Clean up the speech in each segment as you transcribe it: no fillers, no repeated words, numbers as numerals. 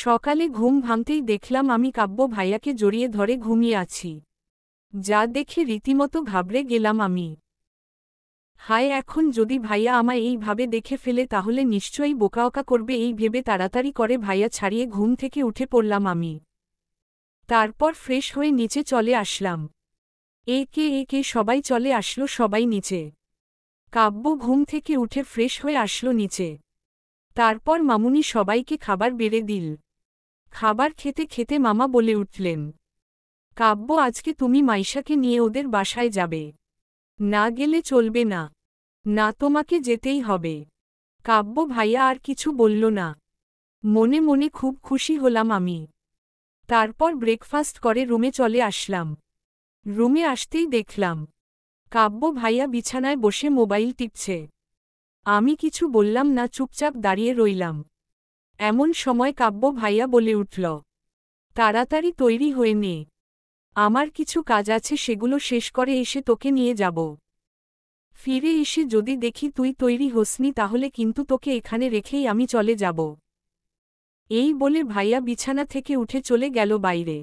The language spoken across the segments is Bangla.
সকালে ঘুম ভাঙতেই দেখলাম আমি কাব্য ভাইয়াকে জড়িয়ে ধরে ঘুমিয়ে আছি। যা দেখে রীতিমতো ঘাবড়ে গেলাম আমি। হায়, এখন যদি ভাইয়া আমায় এইভাবে দেখে ফেলে তাহলে নিশ্চয়ই বোকাওকা করবে, এই ভেবে তাড়াতাড়ি করে ভাইয়া ছাড়িয়ে ঘুম থেকে উঠে পড়লাম আমি। তারপর ফ্রেশ হয়ে নিচে চলে আসলাম। একে একে সবাই চলে আসলো, সবাই নিচে। কাব্য ঘুম থেকে উঠে ফ্রেশ হয়ে আসলো নিচে। তারপর মামুনি সবাইকে খাবার বেড়ে দিল। খাবার খেতে খেতে মামা বলে উঠলেন, কাব্য, আজকে তুমি মাইশাকে নিয়ে ওদের বাসায় যাবে। না গেলে চলবে না। না, তোমাকে যেতেই হবে। কাব্য ভাইয়া আর কিছু বলল না। মনে মনে খুব খুশি হলাম আমি। তারপর ব্রেকফাস্ট করে রুমে চলে আসলাম। রুমে আসতেই দেখলাম কাব্য ভাইয়া বিছানায় বসে মোবাইল টিপছে। আমি কিছু বললাম না, চুপচাপ দাঁড়িয়ে রইলাম। এমন সময় কাব্য ভাইয়া বলে উঠল, তাড়াতাড়ি তৈরি হয়ে নে, আমার কিছু কাজ আছে, সেগুলো শেষ করে এসে তোকে নিয়ে যাব। ফিরে এসে যদি দেখি তুই তৈরি হোসনি তাহলে কিন্তু তোকে এখানে রেখেই আমি চলে যাব। এই বলে ভাইয়া বিছানা থেকে উঠে চলে গেল বাইরে।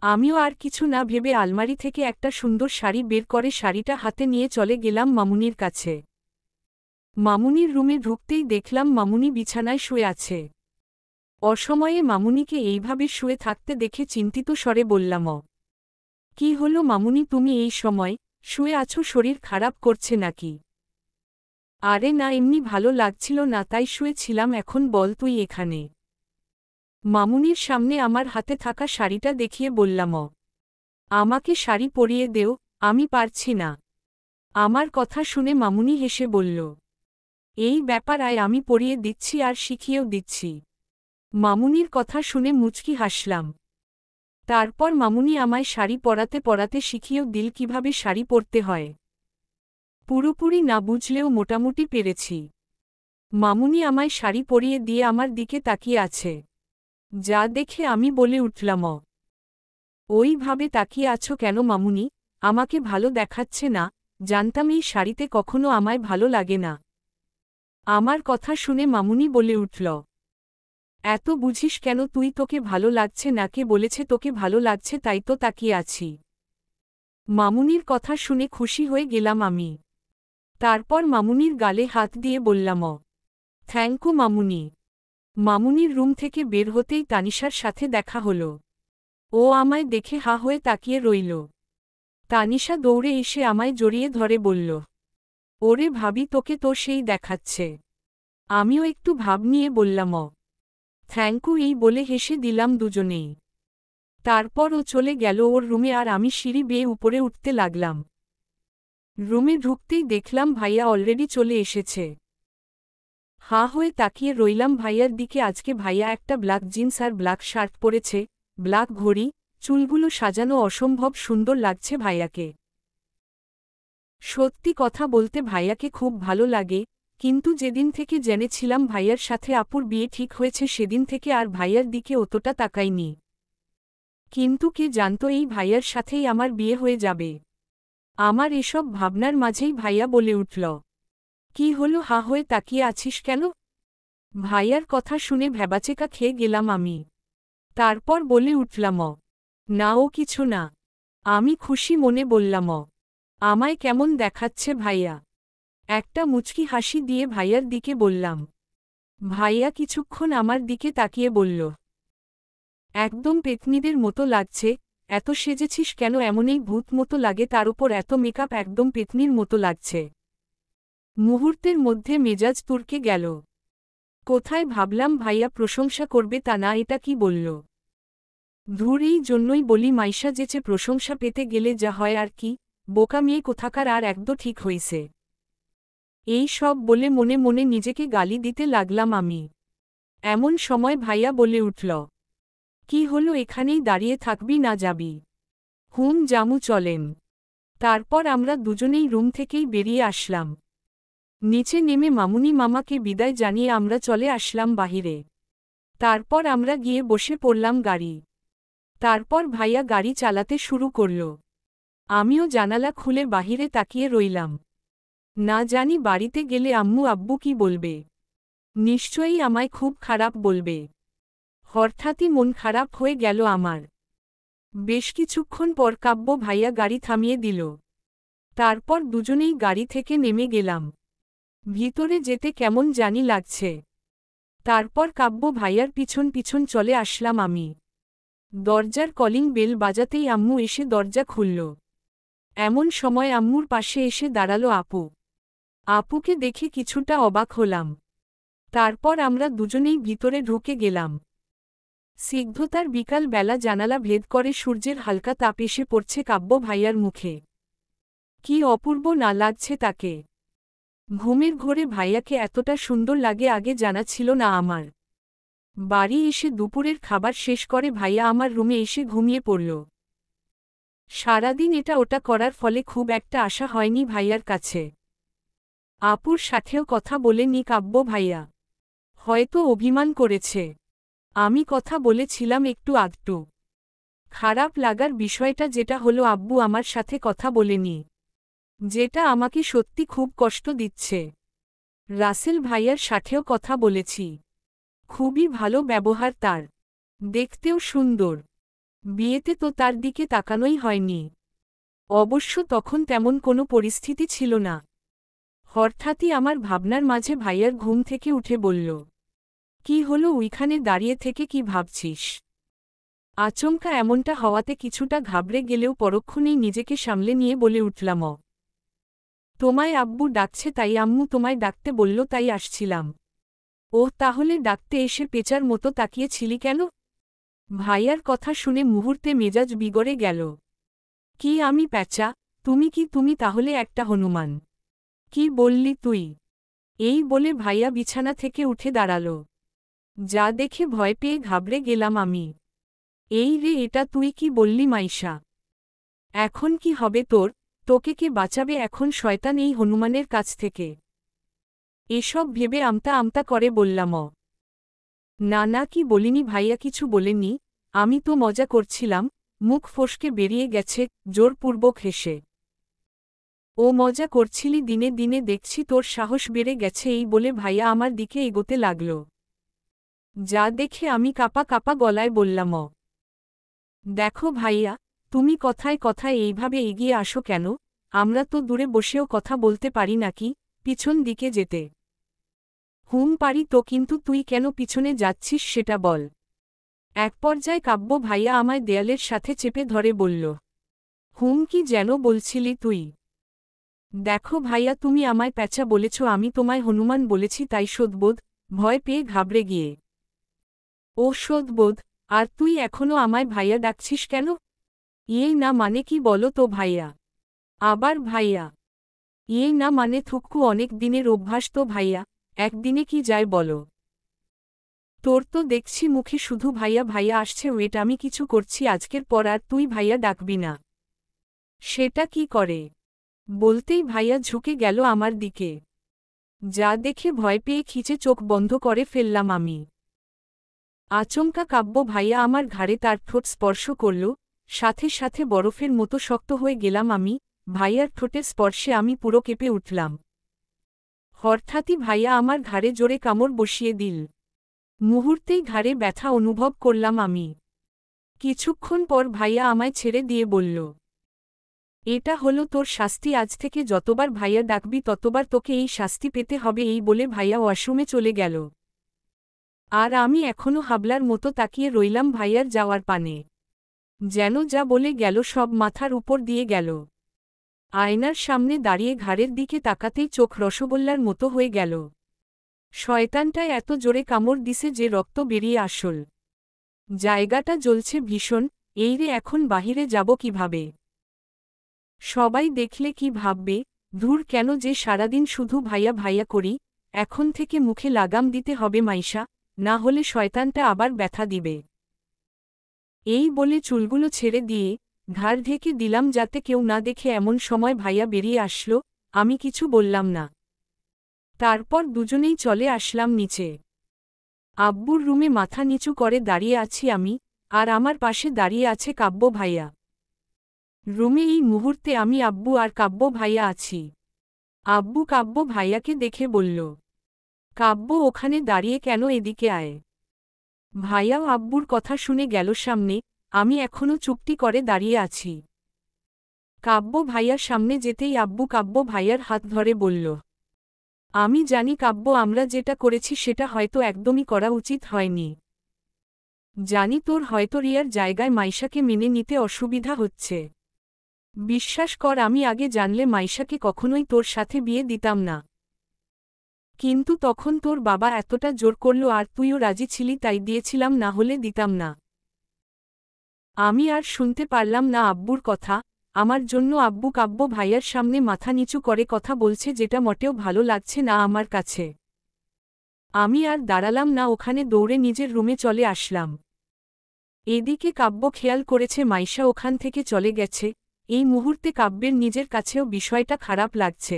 আমিও আর কিছু না ভেবে আলমারি থেকে একটা সুন্দর শাড়ি বের করে শাড়িটা হাতে নিয়ে চলে গেলাম মামুনির কাছে। মামুনির রুমে ঢুকতেই দেখলাম মামুনি বিছানায় শুয়ে আছে। অসময়ে মামুনিকে এইভাবে শুয়ে থাকতে দেখে চিন্তিত স্বরে বললাম, কি হলো মামুনি, তুমি এই সময় শুয়ে আছো? শরীর খারাপ করছে নাকি? আরে না, এমনি ভালো লাগছিল না তাই শুয়েছিলাম। এখন বল, তুই এখানে। মামুনির সামনে আমার হাতে থাকা শাড়িটা দেখিয়ে বললাম, আমাকে শাড়ি পরিয়ে দেও, আমি পারছি না। আমার কথা শুনে মামুনি হেসে বলল, এই ব্যাপার, আয় আমি পরিয়ে দিচ্ছি আর শিখিয়েও দিচ্ছি। মামুনির কথা শুনে মুচকি হাসলাম। তারপর মামুনি আমায় শাড়ি পরাতে পরাতে শিখিয়েও দিল কিভাবে শাড়ি পরতে হয়। পুরোপুরি না বুঝলেও মোটামুটি পেরেছি। মামুনি আমায় শাড়ি পরিয়ে দিয়ে আমার দিকে তাকিয়ে আছে। যা দেখে আমি বলে উঠলাম, ওইভাবে তাকিয়ে আছো কেন মামুনি? আমাকে ভালো দেখাচ্ছে না? জানতাম এই শাড়িতে কখনো আমায় ভালো লাগে না। আমার কথা শুনে মামুনি বলে উঠল, এত বুঝিস কেন তুই? তোকে ভালো লাগছে না? কে বলেছে তোকে ভালো লাগছে? তাই তো তাকিয়ে আছি। মামুনির কথা শুনে খুশি হয়ে গেলাম আমি। তারপর মামুনির গালে হাত দিয়ে বললাম, থ্যাংক ইউ মামুনি। মামুনির রুম থেকে বের হতেই তানিশার সাথে দেখা হলো। ও আমায় দেখে হা হয়ে তাকিয়ে রইল। তানিশা দৌড়ে এসে আমায় জড়িয়ে ধরে বলল, ওরে ভাবি, তোকে তো সেই দেখাচ্ছে। আমিও একটু ভাব নিয়ে বললাম, থ্যাংক ইউ, এই বলে হেসে দিলাম দুজনেই। তারপর ও চলে গেল ওর রুমে আর আমি সিঁড়ি বেয়ে উপরে উঠতে লাগলাম। রুমে ঢুকতেই দেখলাম ভাইয়া অলরেডি চলে এসেছে। হাঁ হয়ে তাকিয়ে রইলাম ভাইয়ার দিকে। আজকে ভাইয়া একটা ব্ল্যাক জিন্স আর ব্ল্যাক শার্ট পরেছে, ব্ল্যাক ঘড়ি, চুলগুলো সাজানো, অসম্ভব সুন্দর লাগছে ভাইয়াকে। সত্যি কথা বলতে ভাইয়াকে খুব ভালো লাগে, কিন্তু যেদিন থেকে জেনেছিলাম ভাইয়ার সাথে আপুর বিয়ে ঠিক হয়েছে সেদিন থেকে আর ভাইয়ার দিকে অতটা তাকাইনি। কিন্তু কে জানতো এই ভাইয়ার সাথেই আমার বিয়ে হয়ে যাবে। আমার এসব ভাবনার মাঝেই ভাইয়া বলে উঠল, কি হলো, হা হয়ে তাকিয়ে আছিস কেন? ভাইয়ার কথা শুনে ভ্যাবাচেকা খেয়ে গেলাম আমি। তারপর বলে উঠলাম, না ও কিছু না। আমি খুশি মনে বললাম, আমায় কেমন দেখাচ্ছে ভাইয়া? একটা মুচকি হাসি দিয়ে ভাইয়ার দিকে বললাম। ভাইয়া কিছুক্ষণ আমার দিকে তাকিয়ে বলল, একদম পেতনিদের মতো লাগছে। এত সেজেছিস কেন? এমনই ভূত মতো লাগে, তার উপর এত মেকআপ, একদম পেতনির মতো লাগছে। মুহূর্তের মধ্যে মেজাজ তুরকে গেল। কোথায় ভাবলাম ভাইয়া প্রশংসা করবে, তা না, এটা কি বলল? ধুর, এই জন্যই বলি মাইশা যেচে প্রশংসা পেতে গেলে যা হয় আর কি, বোকা মেয়ে কোথাকার। আর একদম ঠিক হইছে। এই সব বলে মনে মনে নিজেকে গালি দিতে লাগলাম আমি। এমন সময় ভাইয়া বলে উঠল, কি হলো, এখানেই দাঁড়িয়ে থাকবি না যাবি? হুম জামু, চলেন। তারপর আমরা দুজনেই রুম থেকেই বেরিয়ে আসলাম। নিচে নেমে মামুনি মামাকে বিদায় জানিয়ে আমরা চলে আসলাম বাহিরে। তারপর আমরা গিয়ে বসে পড়লাম গাড়ি। তারপর ভাইয়া গাড়ি চালাতে শুরু করল। আমিও জানালা খুলে বাহিরে তাকিয়ে রইলাম। না জানি বাড়িতে গেলে আম্মু আব্বু কি বলবে। নিশ্চয়ই আমায় খুব খারাপ বলবে। হঠাৎই মন খারাপ হয়ে গেল আমার। বেশ কিছুক্ষণ পর কাব্য ভাইয়া গাড়ি থামিয়ে দিল। তারপর দুজনেই গাড়ি থেকে নেমে গেলাম। ভিতরে যেতে কেমন জানি লাগছে। তারপর কাব্য ভাইয়ার পিছন পিছন চলে আসলাম আমি। দরজার কলিং বেল বাজাতেই আম্মু এসে দরজা খুলল। এমন সময় আম্মুর পাশে এসে দাঁড়ালো আপু। আপুকে দেখে কিছুটা অবাক হলাম। তারপর আমরা দুজনেই ভিতরে ঢুকে গেলাম। স্নিগ্ধতার বিকাল বেলা জানালা ভেদ করে সূর্যের হালকা তাপ এসে পড়ছে কাব্য ভাইয়ার মুখে। কি অপূর্ব না লাগছে তাকে। ঘুমের ঘোরে ভাইয়াকে এতটা সুন্দর লাগে আগে জানা ছিল না আমার। বাড়ি এসে দুপুরের খাবার শেষ করে ভাইয়া আমার রুমে এসে ঘুমিয়ে পড়ল। সারাদিন এটা ওটা করার ফলে খুব একটা আশা হয়নি ভাইয়ার কাছে। আপুর সাথেও কথা বলেনি কাব্য ভাইয়া। হয়তো অভিমান করেছে। আমি কথা বলেছিলাম একটু আধটু। খারাপ লাগার বিষয়টা যেটা হলো আব্বু আমার সাথে কথা বলেনি, যেটা আমাকে সত্যি খুব কষ্ট দিচ্ছে। রাসেল ভাইয়ার সাথেও কথা বলেছি। খুবই ভালো ব্যবহার তার, দেখতেও সুন্দর। বিয়েতে তো তার দিকে তাকানোই হয়নি। অবশ্য তখন তেমন কোনো পরিস্থিতি ছিল না। হঠাৎই আমার ভাবনার মাঝে ভাইয়ার ঘুম থেকে উঠে বলল, কি হলো ওইখানে দাঁড়িয়ে থেকে কি ভাবছিস? আচমকা এমনটা হওয়াতে কিছুটা ঘাবড়ে গেলেও পরক্ষণেই নিজেকে সামলে নিয়ে বলে উঠলাম, তোমায় আব্বু ডাকছে তাই আম্মু তোমায় ডাকতে বলল তাই আসছিলাম। ওহ, তাহলে ডাকতে এসে পেঁচার মতো তাকিয়েছিলি কেন? ভাইয়ার কথা শুনে মুহূর্তে মেজাজ বিগড়ে গেল। কি আমি প্যাঁচা? তুমি তাহলে একটা হনুমান? কি বললি তুই? এই বলে ভাইয়া বিছানা থেকে উঠে দাঁড়াল। যা দেখে ভয় পেয়ে ঘাবড়ে গেলাম আমি। এই রে, এটা তুই কি বললি মাইশা? এখন কি হবে তোর? তোকে কে বাঁচাবে এখন শয়তান এই হনুমানের কাছ থেকে? এসব ভেবে আমতা আমতা করে বললাম, না না, কি বলিনি ভাইয়া, কিছু বলেনি। আমি তো মজা করছিলাম। মুখ ফসকে বেরিয়ে গেছে জোরপূর্বক হেসে। ও মজা করছিলি, দিনে দিনে দেখছি তোর সাহস বেড়ে গেছে এই বলে ভাইয়া আমার দিকে এগোতে লাগল। যা দেখে আমি কাপা কাপা গলায় বললাম, দেখো ভাইয়া, তুমি কথায় কথায় এইভাবে এগিয়ে আসো কেন? আমরা তো দূরে বসেও কথা বলতে পারি নাকি? পিছন দিকে যেতে। পারি তো, কিন্তু তুই কেন পিছনে যাচ্ছিস সেটা বল। এক পর্যায়ে কাব্য ভাইয়া আমায় দেয়ালের সাথে চেপে ধরে বলল, কি যেন বলছিলি তুই? দেখো ভাইয়া, তুমি আমায় প্যাঁচা বলেছ, আমি তোমায় হনুমান বলেছি, তাই শোধবোধ। ভয় পেয়ে ঘাবড়ে গিয়ে। ও শোধবোধ? আর তুই এখনও আমায় ভাইয়া ডাকছিস কেন? না মানে কি বলো তো ভাইয়া? আবার ভাইয়া? না মানে থুক্কু, অনেক দিনের অভ্যাস তো ভাইয়া, একদিনে কি যায় বলো? তোর তো দেখছি মুখে শুধু ভাইয়া ভাইয়া আসছে। ওয়েট, আমি কিছু করছি আজকের পর আর তুই ভাইয়া ডাকবি না। সেটা কি করে? বলতেই ভাইয়া ঝুঁকে গেল আমার দিকে। যা দেখে ভয় পেয়ে খিচে চোখ বন্ধ করে ফেললাম আমি। আচমকা কাব্য ভাইয়া আমার ঘাড়ে তার ঠোঁট স্পর্শ করল। সাথে সাথে বরফের মতো শক্ত হয়ে গেলাম আমি। ভাইয়ার ঠোঁটের স্পর্শে আমি পুরো কেঁপে উঠলাম। হঠাৎই ভাইয়া আমার ঘাড়ে জোরে কামড় বসিয়ে দিল। মুহূর্তেই ঘাড়ে ব্যথা অনুভব করলাম আমি। কিছুক্ষণ পর ভাইয়া আমায় ছেড়ে দিয়ে বলল, এটা হলো তোর শাস্তি, আজ থেকে যতবার ভাইয়া ডাকবি ততবার তোকে এই শাস্তি পেতে হবে। এই বলে ভাইয়া ওয়াশরুমে চলে গেল। আর আমি এখনো হাবলার মতো তাকিয়ে রইলাম ভাইয়ার যাওয়ার পানে। যেন যা বলে গেল সব মাথার উপর দিয়ে গেল। আয়নার সামনে দাঁড়িয়ে ঘাড়ের দিকে তাকাতেই চোখ রসগোল্লার মতো হয়ে গেল। শয়তানটায় এত জোরে কামড় দিছে যে রক্ত বেরিয়ে আসল। জায়গাটা জ্বলছে ভীষণ। এই রে, এখন বাহিরে যাব কিভাবে? সবাই দেখলে কি ভাববে? ধুর, কেন যে সারাদিন শুধু ভাইয়া ভাইয়া করি। এখন থেকে মুখে লাগাম দিতে হবে মাইশা, না হলে শয়তানটা আবার ব্যথা দিবে। এই বলে চুলগুলো ছেড়ে দিয়ে ঘাড় ঢেকে দিলাম যাতে কেউ না দেখে। এমন সময় ভাইয়া বেরিয়ে আসলো। আমি কিছু বললাম না। তারপর দুজনেই চলে আসলাম নিচে। আব্বুর রুমে মাথা নিচু করে দাঁড়িয়ে আছি আমি, আর আমার পাশে দাঁড়িয়ে আছে কাব্য ভাইয়া। রুমে এই মুহূর্তে আমি, আব্বু আর কাব্য ভাইয়া আছি। আব্বু কাব্য ভাইয়াকে দেখে বলল, কাব্য ওখানে দাঁড়িয়ে কেন, এদিকে আয়। ভাইয়াও আব্বুর কথা শুনে গেল সামনে, আমি এখনও চুপটি করে দাঁড়িয়ে আছি। কাব্য ভাইয়ার সামনে যেতেই আব্বু কাব্য ভাইয়ার হাত ধরে বলল, আমি জানি কাব্য, আমরা যেটা করেছি সেটা হয়তো একদমই করা উচিত হয়নি। জানি তোর হয়তো রিয়ার জায়গায় মাইশাকে মেনে নিতে অসুবিধা হচ্ছে। বিশ্বাস কর, আমি আগে জানলে মাইশাকে কখনোই তোর সাথে বিয়ে দিতাম না। কিন্তু তখন তোর বাবা এতটা জোর করল আর তুইও রাজি ছিলি, তাই দিয়েছিলাম, না হলে দিতাম না। আমি আর শুনতে পারলাম না আব্বুর কথা। আমার জন্য আব্বু কাব্য ভাইয়ার সামনে মাথা নিচু করে কথা বলছে, যেটা মোটেও ভালো লাগছে না আমার কাছে। আমি আর দাঁড়ালাম না, ওখানে দৌড়ে নিজের রুমে চলে আসলাম। এদিকে কাব্য খেয়াল করেছে মাইশা ওখান থেকে চলে গেছে। এই মুহূর্তে কাব্যের নিজের কাছেও বিষয়টা খারাপ লাগছে।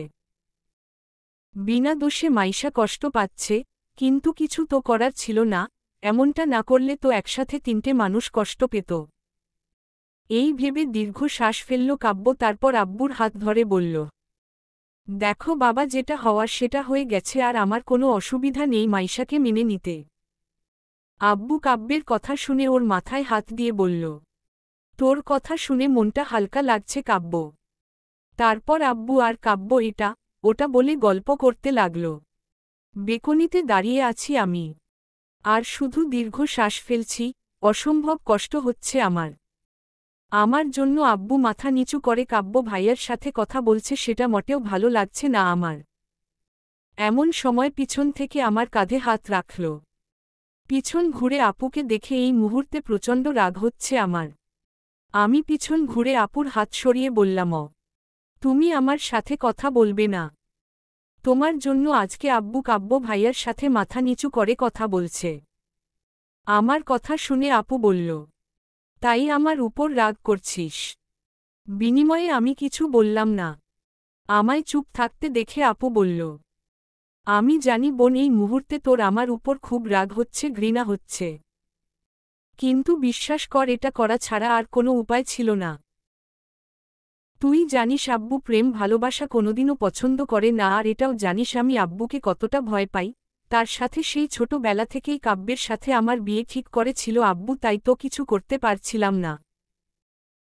বিনা দোষে মাইশা কষ্ট পাচ্ছে, কিন্তু কিছু তো করার ছিল না। এমনটা না করলে তো একসাথে তিনটে মানুষ কষ্ট পেত। এই ভেবে দীর্ঘ শ্বাস ফেলল কাব্য, তারপর আব্বুর হাত ধরে বলল, দেখো বাবা, যেটা হওয়ার সেটা হয়ে গেছে, আর আমার কোনো অসুবিধা নেই মাইশাকে মেনে নিতে। আব্বু কাব্যের কথা শুনে ওর মাথায় হাত দিয়ে বলল, তোর কথা শুনে মনটা হালকা লাগছে কাব্য। তারপর আব্বু আর কাব্য এটা ওটা বলে গল্প করতে লাগল। বেকনিতে দাঁড়িয়ে আছি আমি, আর শুধু দীর্ঘ শ্বাস ফেলছি। অসম্ভব কষ্ট হচ্ছে আমার। আমার জন্য আব্বু মাথা নিচু করে কাব্য ভাইয়ার সাথে কথা বলছে, সেটা মোটেও ভালো লাগছে না আমার। এমন সময় পিছন থেকে আমার কাঁধে হাত রাখল। পিছন ঘুরে আপুকে দেখে এই মুহূর্তে প্রচণ্ড রাগ হচ্ছে আমার। আমি পিছন ঘুরে আপুর হাত সরিয়ে বললাম, তুমি আমার সাথে কথা বলবে না? তোমার জন্য আজকে আব্বু কাব্য ভাইয়ার সাথে মাথা নিচু করে কথা বলছে। আমার কথা শুনে আপু বলল, তাই আমার উপর রাগ করছিস? বিনিময়ে আমি কিছু বললাম না। আমায় চুপ থাকতে দেখে আপু বলল, আমি জানি বোন, এই মুহূর্তে তোর আমার উপর খুব রাগ হচ্ছে, ঘৃণা হচ্ছে। কিন্তু বিশ্বাস কর, এটা করা ছাড়া আর কোনো উপায় ছিল না। তুই জানিস আব্বু প্রেম ভালোবাসা কোনোদিনও পছন্দ করে না, আর এটাও জানিস আমি আব্বুকে কতটা ভয় পাই। তার সাথে সেই ছোটবেলা থেকেই কাব্যের সাথে আমার বিয়ে ঠিক করেছিল আব্বু, তাই তো কিছু করতে পারছিলাম না।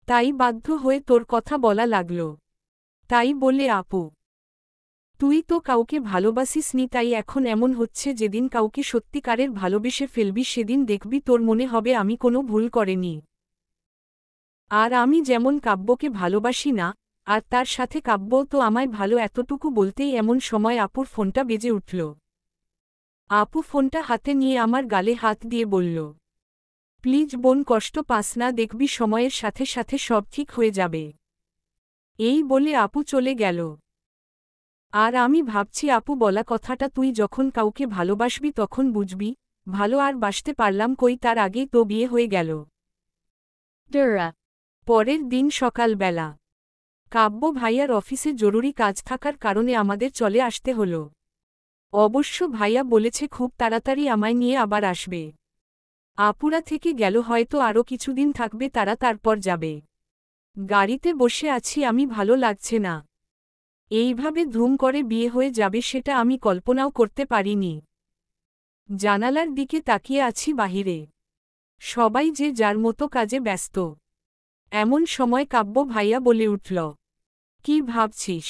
তাই বাধ্য হয়ে তোর কথা বলা লাগল। তাই বলে আপু, তুই তো কাউকে ভালোবাসিসনি, তাই এখন এমন হচ্ছে। যেদিন কাউকে সত্যিকারের ভালোবেসে ফেলবি সেদিন দেখবি তোর মনে হবে আমি কোনো ভুল করিনি। আর আমি যেমন কাব্যকে ভালোবাসি না, আর তার সাথে কাব্যও তো আমায় ভালো, এতটুকু বলতেই এমন সময় আপুর ফোনটা বেজে উঠল। আপু ফোনটা হাতে নিয়ে আমার গালে হাত দিয়ে বলল, প্লিজ বোন, কষ্ট পাস না, দেখবি সময়ের সাথে সাথে সব ঠিক হয়ে যাবে। এই বলে আপু চলে গেল। আর আমি ভাবছি আপু বলা কথাটা, তুই যখন কাউকে ভালোবাসবি তখন বুঝবি। ভালো আর বাসতে পারলাম কই, তার আগেই তো বিয়ে হয়ে গেল। পরের দিন সকালবেলা কাব্য ভাইয়ার অফিসে জরুরি কাজ থাকার কারণে আমাদের চলে আসতে হল। অবশ্য ভাইয়া বলেছে খুব তাড়াতাড়ি আমায় নিয়ে আবার আসবে। আপুরা থেকে গেল, হয়তো আরও কিছুদিন থাকবে তারা, তারপর যাবে। গাড়িতে বসে আছি আমি, ভালো লাগছে না। এইভাবে ধুম করে বিয়ে হয়ে যাবে সেটা আমি কল্পনাও করতে পারিনি। জানালার দিকে তাকিয়ে আছি বাহিরে। সবাই যে যার মতো কাজে ব্যস্ত। এমন সময় কাব্য ভাইয়া বলে উঠল, কি ভাবছিস?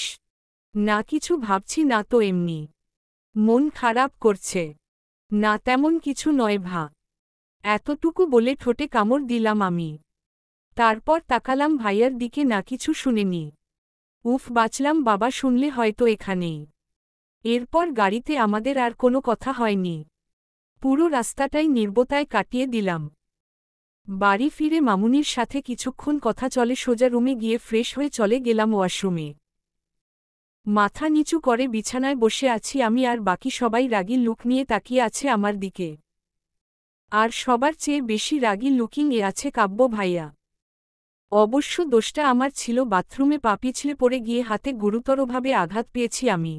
না কিছু ভাবছি না তো, এমনি মন খারাপ করছে। না তেমন কিছু নয় ভা। এতটুকু বলে ঠোঁটে কামড় দিলাম আমি। তারপর তাকালাম ভাইয়ার দিকে, না কিছু শুনেনি। উফ, বাঁচলাম বাবা, শুনলে হয়তো এখানেই। এরপর গাড়িতে আমাদের আর কোনো কথা হয়নি। পুরো রাস্তাটাই নির্বতায় কাটিয়ে দিলাম। বাড়ি ফিরে মামুনির সাথে কিছুক্ষণ কথা চলে, সোজা রুমে গিয়ে ফ্রেশ হয়ে চলে গেলাম ওয়াশরুমে। মাথা নিচু করে বিছানায় বসে আছি আমি, আর বাকি সবাই রাগী লুক নিয়ে তাকিয়ে আছে আমার দিকে। আর সবার চেয়ে বেশি রাগী লুকিং এ আছে কাব্য ভাইয়া। অবশ্য দোষটা আমার ছিল, বাথরুমে পা পিছলে পড়ে গিয়ে হাতে গুরুতরভাবে আঘাত পেয়েছি আমি।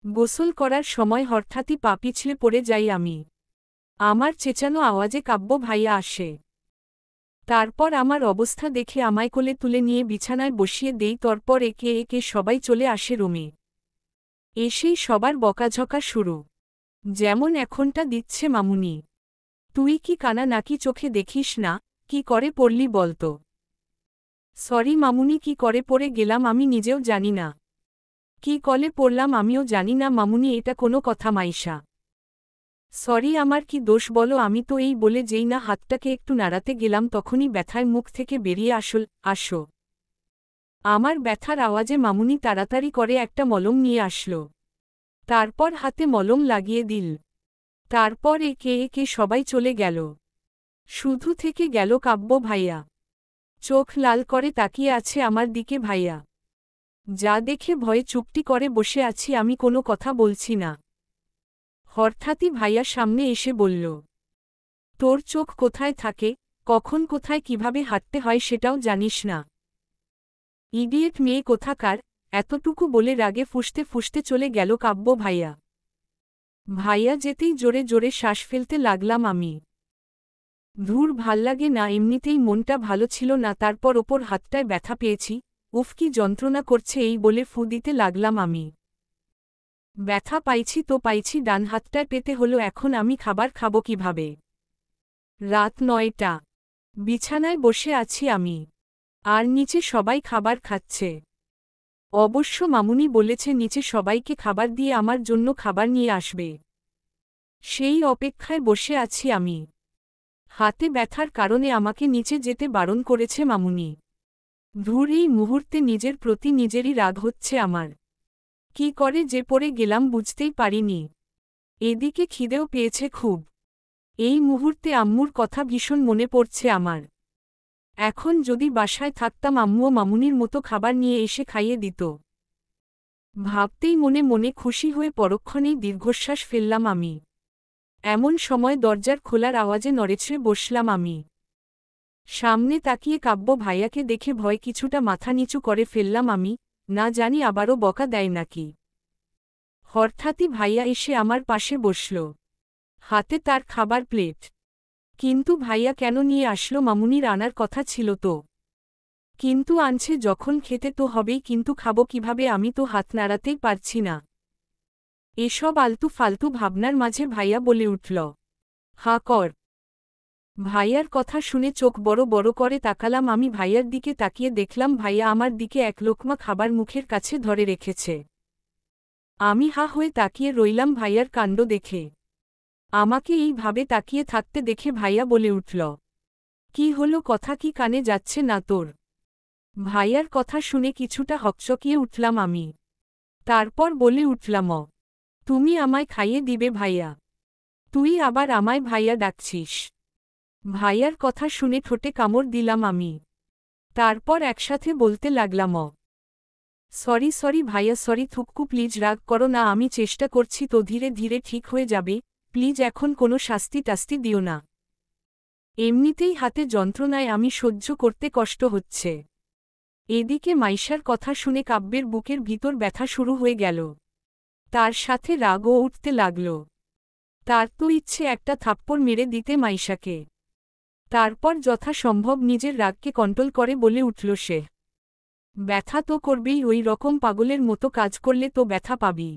গোসল করার সময় হঠাৎই পা পিছলে পড়ে যাই আমি। আমার চেঁচানো আওয়াজে কাব্য ভাইয়া আসে। তারপর আমার অবস্থা দেখে আমায় কোলে তুলে নিয়ে বিছানায় বসিয়ে দেই, তারপর একে একে সবাই চলে আসে রুমে। এসেই সবার বকাঝকা শুরু। যেমন এখনটা দিচ্ছে মামুনি, তুই কি কানা নাকি চোখে দেখিস না, কি করে পড়লি বলতো? সরি মামুনি, কি করে পড়ে গেলাম আমি নিজেও জানি না। কি কলে পড়লাম আমিও জানি না মামুনি, এটা কোনো কথা মাইশা? সরি, আমার কি দোষ বলো? আমি তো এই বলে যেই না হাতটাকে একটু নাড়াতে গেলাম তখনই ব্যথায় মুখ থেকে বেরিয়ে আসো। আমার ব্যথার আওয়াজে মামুনি তাড়াতাড়ি করে একটা মলম নিয়ে আসলো। তারপর হাতে মলম লাগিয়ে দিল। তারপর একে একে সবাই চলে গেল। শুধু থেকে গেল কাব্য ভাইয়া। চোখ লাল করে তাকিয়ে আছে আমার দিকে ভাইয়া। যা দেখে ভয়ে চুপটি করে বসে আছি, আমি কোনো কথা বলছি না। হঠাৎই ভাইয়া সামনে এসে বলল, তোর চোখ কোথায় থাকে, কখন কোথায় কিভাবে হাঁটতে হয় সেটাও জানিস না? ইডিয়েট মেয়ে কোথাকার! এতটুকু বলে রাগে ফুঁসতে ফুঁসতে চলে গেল কাব্য ভাইয়া। ভাইয়া যেতেই জোরে জোরে শ্বাস ফেলতে লাগলাম আমি। ধুর, ভাল্লাগে না, এমনিতেই মনটা ভালো ছিল না, তারপর ওপর হাতটায় ব্যথা পেয়েছি। উফ, কি যন্ত্রণা করছে এই বলে ফু দিতে লাগলাম আমি। ব্যথা পাইছি তো পাইছি, ডান হাতটায় পেতে হলো, এখন আমি খাবার খাবো কিভাবে? রাত ৯টা। বিছানায় বসে আছি আমি। আর নিচে সবাই খাবার খাচ্ছে। অবশ্য মামুনি বলেছে নিচে সবাইকে খাবার দিয়ে আমার জন্য খাবার নিয়ে আসবে। সেই অপেক্ষায় বসে আছি আমি। হাতে ব্যথার কারণে আমাকে নিচে যেতে বারণ করেছে মামুনি। ধুর, এই মুহূর্তে নিজের প্রতি নিজেরই রাগ হচ্ছে আমার। কি করে যে পড়ে গেলাম বুঝতেই পারিনি। এদিকে খিদেও পেয়েছে খুব। এই মুহূর্তে আম্মুর কথা ভীষণ মনে পড়ছে আমার। এখন যদি বাসায় থাকতাম আম্মুও মামুনির মতো খাবার নিয়ে এসে খাইয়ে দিত। ভাবতেই মনে মনে খুশি হয়ে পরক্ষণেই দীর্ঘশ্বাস ফেললাম আমি। এমন সময় দরজার খোলার আওয়াজে নড়েচড়ে বসলাম আমি। সামনে তাকিয়ে কাব্য ভাইয়াকে দেখে ভয় কিছুটা মাথা নিচু করে ফেললাম আমি, না জানি আবারও বকা দেয় নাকি। হঠাৎই ভাইয়া এসে আমার পাশে বসল। হাতে তার খাবার প্লেট। কিন্তু ভাইয়া কেন নিয়ে আসলো? মামুনির আনার কথা ছিল তো। কিন্তু আনছে যখন খেতে তো হবেই, কিন্তু খাবো কিভাবে? আমি তো হাত নাড়াতেই পারছি না। এসব আলতু ফালতু ভাবনার মাঝে ভাইয়া বলে উঠল, হা কর। ভাইয়ার কথা শুনে চোখ বড় বড় করে তাকালাম আমি। ভাইয়ার দিকে তাকিয়ে দেখলাম ভাইয়া আমার দিকে এক লোকমা খাবার মুখের কাছে ধরে রেখেছে। আমি হা হয়ে তাকিয়ে রইলাম ভাইয়ার কাণ্ড দেখে। আমাকে এইভাবে তাকিয়ে থাকতে দেখে ভাইয়া বলে উঠল, কি হলো? কথা কি কানে যাচ্ছে না তোর? ভাইয়ার কথা শুনে কিছুটা হকচকিয়ে উঠলাম আমি। তারপর বলে উঠলাম, তুমি আমায় খাইয়ে দিবে ভাইয়া? তুই আবার আমায় ভাইয়া ডাকছিস? ভাইয়ার কথা শুনে ঠোঁটে কামড় দিলাম আমি। তারপর একসাথে বলতে লাগলাম, সরি সরি ভাইয়া, সরি। থুক্কু, প্লিজ রাগ করো না, আমি চেষ্টা করছি তো, ধীরে ধীরে ঠিক হয়ে যাবে। প্লিজ এখন কোনো শাস্তি টাস্তি দিও না। এমনিতেই হাতে যন্ত্রণায় আমি সহ্য করতে কষ্ট হচ্ছে। এদিকে মাইশার কথা শুনে কাব্যের বুকের ভিতর ব্যথা শুরু হয়ে গেল। তার সাথে রাগও উঠতে লাগল। তার তো ইচ্ছে একটা থাপ্পড় মেরে দিতে মাইশাকে। তারপর যথাসম্ভব নিজের রাগকে কন্ট্রোল করে বলে উঠল সে, ব্যথা তো করবেই, ওই রকম পাগলের মতো কাজ করলে তো ব্যথা পাবি।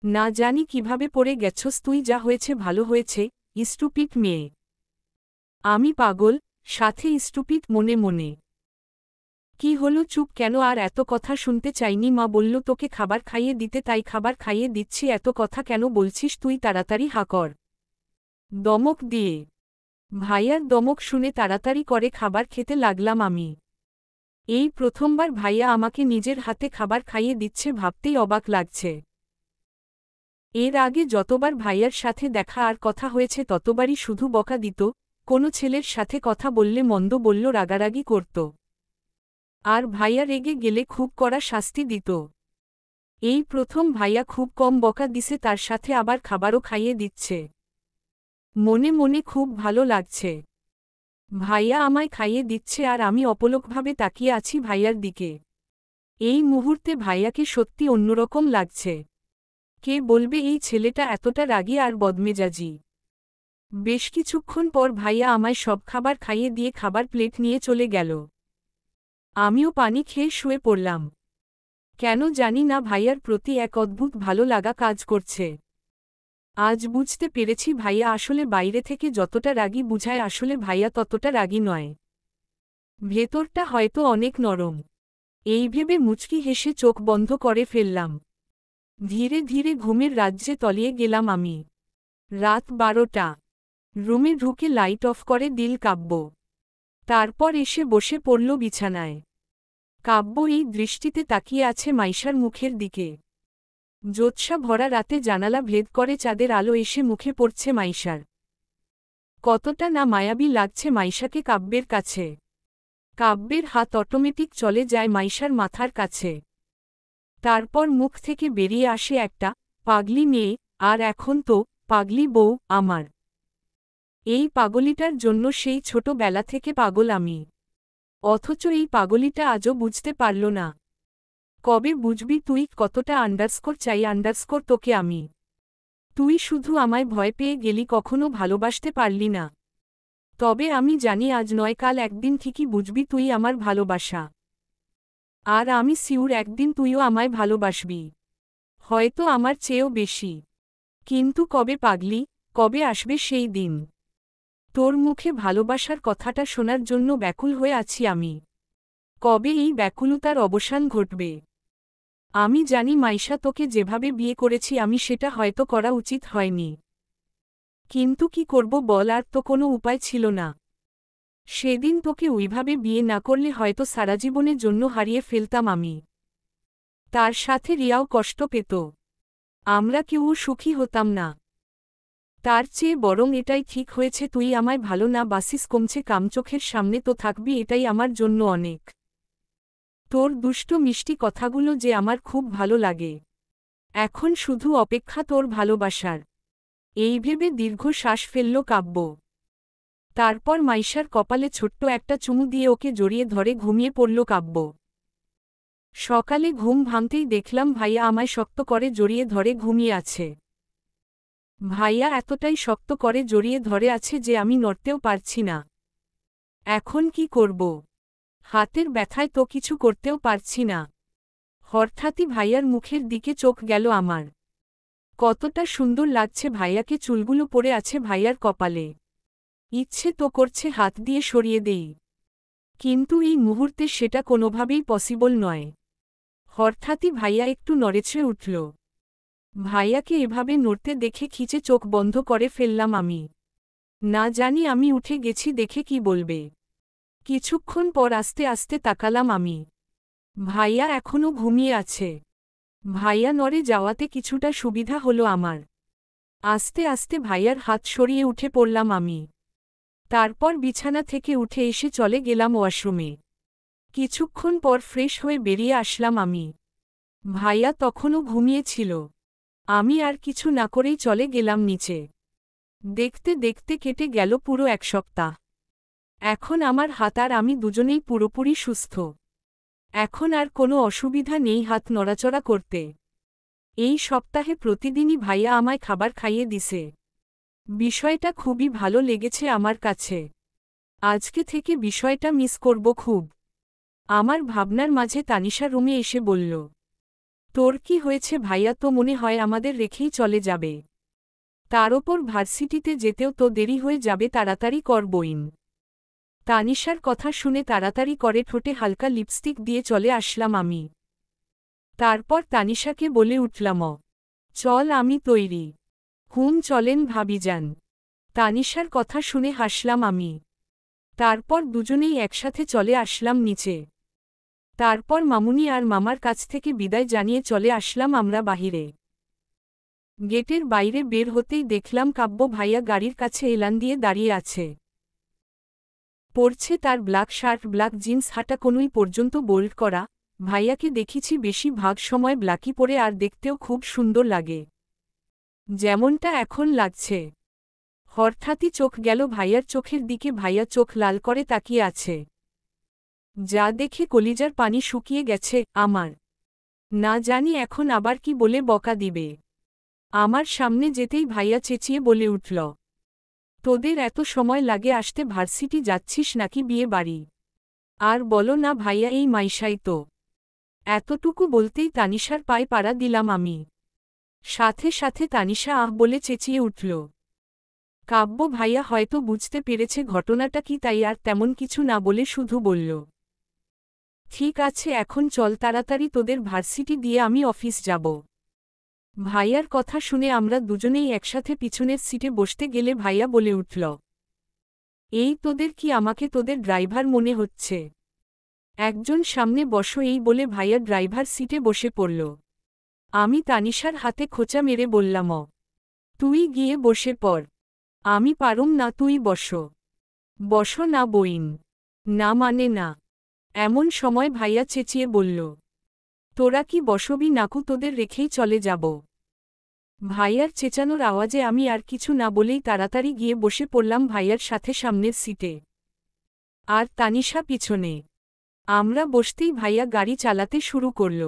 না জানি কিভাবে পড়ে গেছস তুই, যা হয়েছে ভালো হয়েছে, স্টুপিড মেয়ে। আমি পাগল, সাথে স্টুপিড মনে মনে। কি হলো, চুপ কেন? আর এত কথা শুনতে চাইনি, মা বলল তোকে খাবার খাইয়ে দিতে, তাই খাবার খাইয়ে দিচ্ছি। এত কথা কেন বলছিস তুই? তাড়াতাড়ি হা কর। দমক দিয়ে। ভাইয়ার দমক শুনে তাড়াতাড়ি করে খাবার খেতে লাগলাম আমি। এই প্রথমবার ভাইয়া আমাকে নিজের হাতে খাবার খাইয়ে দিচ্ছে, ভাবতেই অবাক লাগছে। এর আগে যতবার ভাইয়ার সাথে দেখা আর কথা হয়েছে ততবারই শুধু বকা দিত, কোনো ছেলের সাথে কথা বললে মন্দ বলল, রাগারাগি করত। আর ভাইয়া রেগে গেলে খুব কড়া শাস্তি দিত। এই প্রথম ভাইয়া খুব কম বকা দিছে, তার সাথে আবার খাবারও খাইয়ে দিচ্ছে। মনে মনে খুব ভালো লাগছে। ভাইয়া আমায় খাইয়ে দিচ্ছে আর আমি অপলকভাবে তাকিয়ে আছি ভাইয়ার দিকে। এই মুহূর্তে ভাইয়াকে সত্যি অন্যরকম লাগছে। কে বলবে এই ছেলেটা এতটা রাগী আর বদমেজাজি? বেশ কিছুক্ষণ পর ভাইয়া আমায় সব খাবার খাইয়ে দিয়ে খাবার প্লেট নিয়ে চলে গেল। আমিও পানি খেয়ে শুয়ে পড়লাম। কেন জানি না ভাইয়ার প্রতি এক অদ্ভুত ভালো লাগা কাজ করছে। আজ বুঝতে পেরেছি ভাইয়া আসলে বাইরে থেকে যতটা রাগী বুঝায় আসলে ভাইয়া ততটা রাগী নয়। ভেতরটা হয়তো অনেক নরম। এই ভেবে মুচকি হেসে চোখ বন্ধ করে ফেললাম। ধীরে ধীরে ঘুমের রাজ্যে তলিয়ে গেলাম আমি। রাত 12টা। রুমে ঢুকে লাইট অফ করে দিল কাব্য। তারপর এসে বসে পড়ল বিছানায়। কাব্য এই দৃষ্টিতে তাকিয়ে আছে মাইশার মুখের দিকে। জ্যোৎস্না ভরা রাতে জানালা ভেদ করে চাঁদের আলো এসে মুখে পড়ছে মাইশার। কতটা না মায়াবী লাগছে মাইশাকে কাব্যের কাছে। কাব্যের হাত অটোমেটিক চলে যায় মাইশার মাথার কাছে। তারপর মুখ থেকে বেরিয়ে আসে একটা পাগলি মেয়ে, আর এখন তো পাগলি বউ আমার। এই পাগলিটার জন্য সেই ছোটবেলা থেকে পাগল আমি। অথচ এই পাগলিটা আজও বুঝতে পারল না। কবে বুঝবি তুই কতটা চাই তোকে আমি। তুই শুধু আমায় ভয় পেয়ে গেলি, কখনো ভালোবাসতে পারলি না। তবে আমি জানি আজ নয় কাল একদিন ঠিকই বুঝবি তুই আমার ভালোবাসা। আর আমি সিউর একদিন তুইও আমায় ভালোবাসবি, হয়তো আমার চেয়েও বেশি। কিন্তু কবে পাগলি, কবে আসবে সেই দিন? তোর মুখে ভালোবাসার কথাটা শোনার জন্য ব্যাকুল হয়ে আছি আমি। কবে এই ব্যাকুলতার অবসান ঘটবে? আমি জানি মাইশা, তোকে যেভাবে বিয়ে করেছি আমি সেটা হয়তো করা উচিত হয়নি। কিন্তু কি করব বল, আর তো কোনো উপায় ছিল না। সেদিন তোকে ওইভাবে বিয়ে না করলে হয়তো সারা জীবনের জন্য হারিয়ে ফেলতাম আমি। তার সাথে রিয়াও কষ্ট পেত। আমরা কেউ সুখী হতাম না। তার চেয়ে বরং এটাই ঠিক হয়েছে তুই আমায় ভালো না বাসিস, কমছে কাম চোখের সামনে তো থাকবি, এটাই আমার জন্য অনেক। তোর দুষ্ট মিষ্টি কথাগুলো যে আমার খুব ভালো লাগে। এখন শুধু অপেক্ষা তোর ভালোবাসার। এই ভেবে দীর্ঘ শ্বাস ফেলল কাব্য। তারপর মাইশার কপালে ছোট্ট একটা চুমু দিয়ে ওকে জড়িয়ে ধরে ঘুমিয়ে পড়ল কাব্য। সকালে ঘুম ভাঙতেই দেখলাম ভাইয়া আমায় শক্ত করে জড়িয়ে ধরে ঘুমিয়ে আছে। ভাইয়া এতটাই শক্ত করে জড়িয়ে ধরে আছে যে আমি নড়তেও পারছি না। এখন কি করব? হাতের ব্যথায় তো কিছু করতেও পারছি না। হঠাৎই ভাইয়ার মুখের দিকে চোখ গেল আমার। কতটা সুন্দর লাগছে ভাইয়াকে, চুলগুলো পড়ে আছে ভাইয়ার কপালে। ইচ্ছে তো করছে হাত দিয়ে সরিয়ে দেই, কিন্তু এই মুহূর্তে সেটা কোনোভাবেই পসিবল নয়। হঠাৎই ভাইয়া একটু নড়েচড়ে উঠল। ভাইয়াকে এভাবে নড়তে দেখে খিচে চোখ বন্ধ করে ফেললাম আমি। না জানি আমি উঠে গেছি দেখে কি বলবে। কিছুক্ষণ পর আস্তে আস্তে তাকালাম আমি। ভাইয়া এখনও ঘুমিয়ে আছে। ভাইয়া নড়ে যাওয়াতে কিছুটা সুবিধা হলো আমার। আস্তে আস্তে ভাইয়ার হাত সরিয়ে উঠে পড়লাম আমি। তারপর বিছানা থেকে উঠে এসে চলে গেলাম ওয়াশরুমে। কিছুক্ষণ পর ফ্রেশ হয়ে বেরিয়ে আসলাম আমি। ভাইয়া তখনও ঘুমিয়েছিল। আমি আর কিছু না করেই চলে গেলাম নিচে। দেখতে দেখতে কেটে গেল পুরো এক সপ্তাহ। এখন আমার হাত আর আমি দুজনেই পুরোপুরি সুস্থ। এখন আর কোনো অসুবিধা নেই হাত নড়াচড়া করতে। এই সপ্তাহে প্রতিদিনই ভাইয়া আমায় খাবার খাইয়ে দিছে। বিষয়টা খুবই ভালো লেগেছে আমার কাছে। আজকে থেকে বিষয়টা মিস করব খুব। আমার ভাবনার মাঝে তানিশা রুমে এসে বলল, তোর কি হয়েছে ভাইয়া? তো মনে হয় আমাদের রেখেই চলে যাবে। তার ওপর ভার্সিটিতে যেতেও তো দেরি হয়ে যাবে, তাড়াতাড়ি কর বইন। তানিশার কথা শুনে তাড়াতাড়ি করে ঠোঁটে হালকা লিপস্টিক দিয়ে চলে আসলাম আমি। তারপর তানিশাকে বলে উঠলাম, চল আমি তৈরি। চলেন ভাবিজান। তানিশার কথা শুনে হাসলাম আমি। তারপর দুজনেই একসাথে চলে আসলাম নিচে। তারপর মামুনি আর মামার কাছ থেকে বিদায় জানিয়ে চলে আসলাম আমরা বাহিরে। গেটের বাইরে বের হতেই দেখলাম কাব্য ভাইয়া গাড়ির কাছে এলান দিয়ে দাঁড়িয়ে আছে। পরছে তার ব্ল্যাক শার্ট, ব্ল্যাক জিন্স, হাঁটা কোনোই পর্যন্ত বোল্ড করা। ভাইয়াকে দেখেছি বেশি ভাগ সময় ব্ল্যাকই পরে, আর দেখতেও খুব সুন্দর লাগে, যেমনটা এখন লাগছে। হঠাৎই চোখ গেল ভাইয়ার চোখের দিকে। ভাইয়া চোখ লাল করে তাকিয়ে আছে, যা দেখে কলিজার পানি শুকিয়ে গেছে আমার। না জানি এখন আবার কি বলে বকা দিবে। আমার সামনে যেতেই ভাইয়া চেঁচিয়ে বলে উঠল, তোদের এত সময় লাগে আসতে? ভার্সিটি যাচ্ছিস নাকি বিয়ে বাড়ি? আর বলো না ভাইয়া, এই মাইশাই তো। এতটুকু বলতেই তানিশার পায়ে পাড়া দিলাম আমি। সাথে সাথে তানিশা আহ বলে চেঁচিয়ে উঠল। কাব্য ভাইয়া হয়তো বুঝতে পেরেছে ঘটনাটা কি, তাই আর তেমন কিছু না বলে শুধু বলল, ঠিক আছে এখন চল তাড়াতাড়ি, তোদের ভার্সিটি দিয়ে আমি অফিস যাব। ভাইয়ার কথা শুনে আমরা দুজনেই একসাথে পিছনের সিটে বসতে গেলে ভাইয়া বলে উঠল, এই তোদের কি আমাকে তোদের ড্রাইভার মনে হচ্ছে? একজন সামনে বসো, এই বলে ভাইয়া ড্রাইভার সিটে বসে পড়ল। আমি তানিশার হাতে খোঁচা মেরে বললাম, তুই গিয়ে বসে পড়। আমি পারুম না, তুই বসো। বসো না বইন। না মানে না। এমন সময় ভাইয়া চেঁচিয়ে বলল, তোরা কি বসবি নাকু, তোদের রেখেই চলে যাব? ভাইয়ার চেঁচানোর আওয়াজে আমি আর কিছু না বলেই তাড়াতাড়ি গিয়ে বসে পড়লাম ভাইয়ার সাথে সামনের সিটে, আর তানিশা পিছনে। আমরা বসতেই ভাইয়া গাড়ি চালাতে শুরু করল।